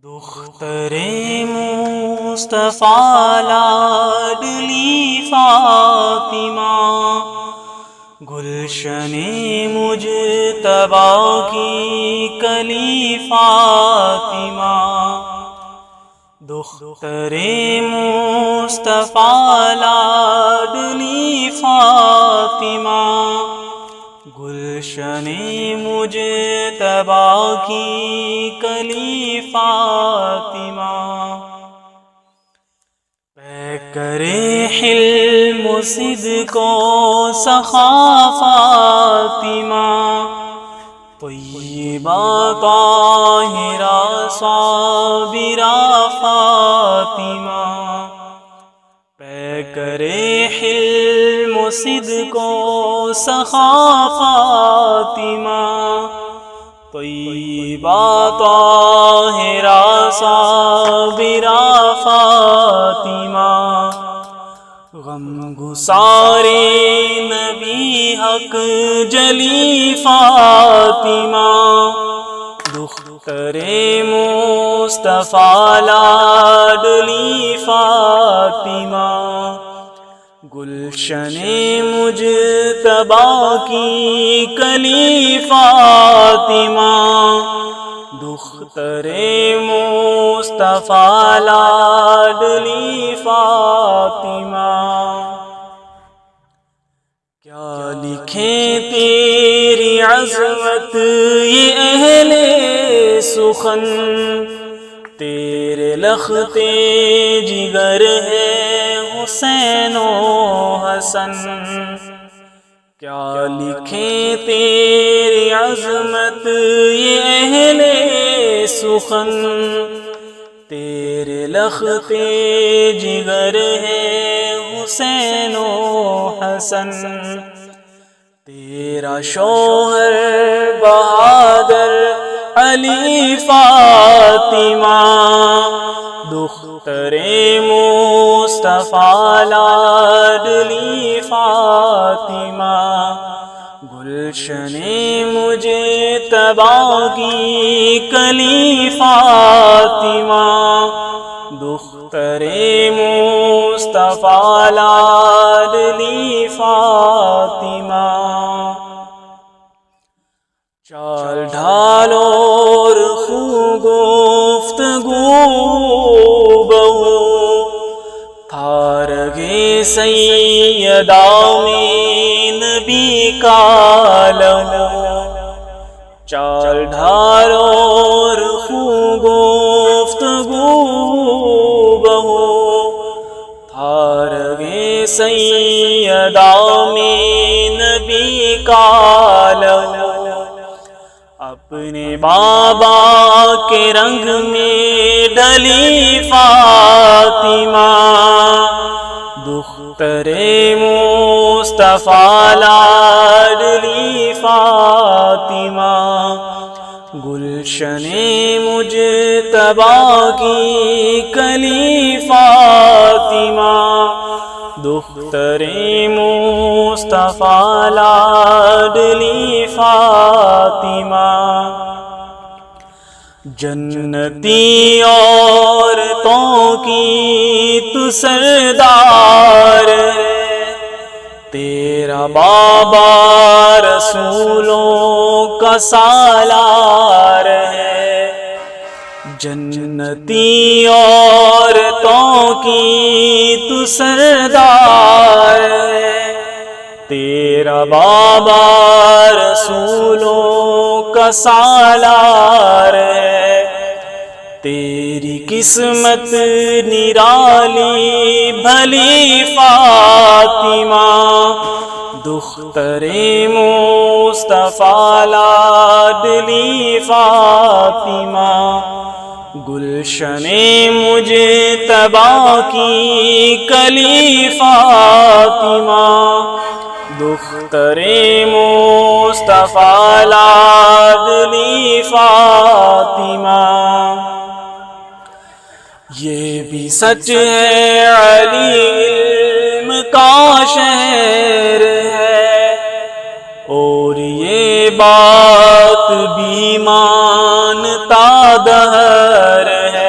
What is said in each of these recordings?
دختر مصطفیٰ لاڈلی فاطمہ، گلشن مجتبیٰ کی کلی فاطمہ۔ دختر مصطفیٰ لاڈلی فاطمہ، گلشن مجتبیٰ کی کلی فاطمہ۔ پیکر حلم و صدق و سخا فاطمہ، طیبہ طاہرہ صابرہ فاطمہ۔ پیکر حلم و صدق و سخا فاطمہ، طیبہ طاہرہ صابرہ فاطمہ۔ غم گسار نبی حق جلی فاطمہ، دختر مصطفیٰ لاڈلی فاطمہ۔ گلشن مجتبیٰ کی کلی فاطمہ، دختر مصطفیٰ لاڈلی فاطمہ۔ کیا لکھیں تیری عظمت یہ اہل سخن، تیرے لخت جگر ہے حسین و حسن۔ کیا لکھیں تیری عظمت یہ اہل سخن، تیرے لخت جگر ہے حسین و حسن۔ تیرا شوہر بہادر علی فاطمہ، دختر مصطفیٰ لاڈلی فاطمہ۔ گلشن مجتبیٰ کی کلی فاطمہ، دختر مصطفیٰ لاڈلی فاطمہ۔ چال ڈھال اور خوب گفتگو بہو، تھا رگے سیدہ میں نبی کا لہو۔ چال ڈھال اور خوب گفتگو بہو، تھا رگے سیدہ میں نبی کا لہو۔ اپنے بابا کے رنگ میں ڈلی فاطمہ، دختر مصطفیٰ لاڈلی فاطمہ۔ گلشن مجتبیٰ کی کلی فاطمہ، دختر مصطفیٰ لاڈلی فاطمہ۔ جنتی عورتوں کی تو سردار ہے، تیرا بابا رسولوں کا سالار ہے۔ جنتی عورتوں کی تو سردار ہے، تیرا بابا رسولوں کا سالار ہے۔ تیری قسمت نرالی بھلی فاطمہ، دختر مصطفیٰ لاڈلی فاطمہ۔ گلشن مجتبیٰ کی کلی فاطمہ، دختر مصطفیٰ لاڈلی فاطمہ۔ یہ بھی سچ ہے علی علم کا شہر ہے، اور یہ بات بھی مانتا دہر ہے۔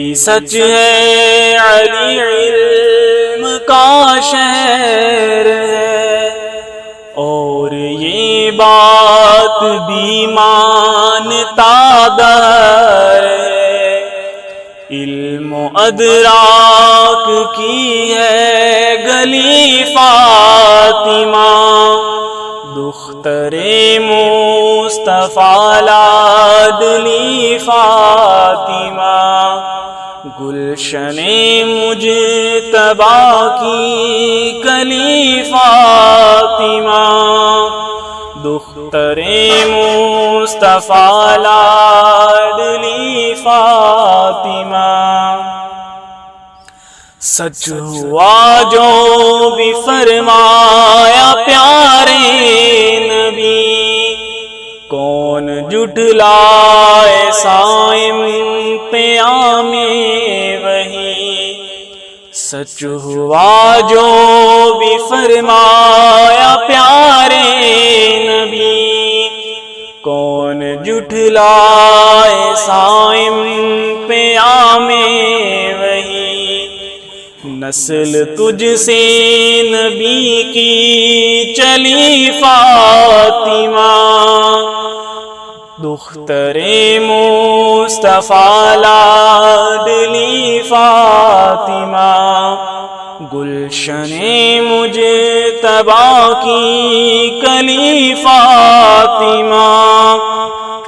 بھی سچ ہے علی علم کا شہر ہے، اور یہ بات بھی مانتا در ہے، علم و ادراک کی ہے گلی فاطمہ، دختر مصطفیٰ لاڈلی فاطمہ، گلشن مجتبی کی کلی فاطمہ، دختر مصطفیٰ لاڈلی فاطمہ۔ سچ ہوا جو بھی فرمایا پیارے نبی، کون جھٹلائے صائم قیام وحی، سچ ہوا جو بھی فرمایا پیارے نبی، کون جھٹلائے صائم قیام وحی، نسل تجھ سے نبی کی چلی فاطمہ، دختر مصطفیٰ لاڈلی فاطمہ، گلشن مجتبی کی کلی فاطمہ،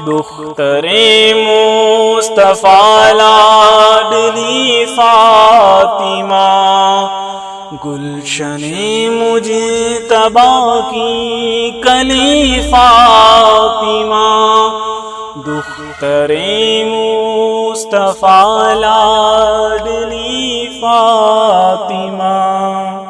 دختر مصطفیٰ لاڈلی فاطمہ، گلشن مجتبی کی کلی فاطمہ، دختر مصطفیٰ لاڈلی فاطمہ۔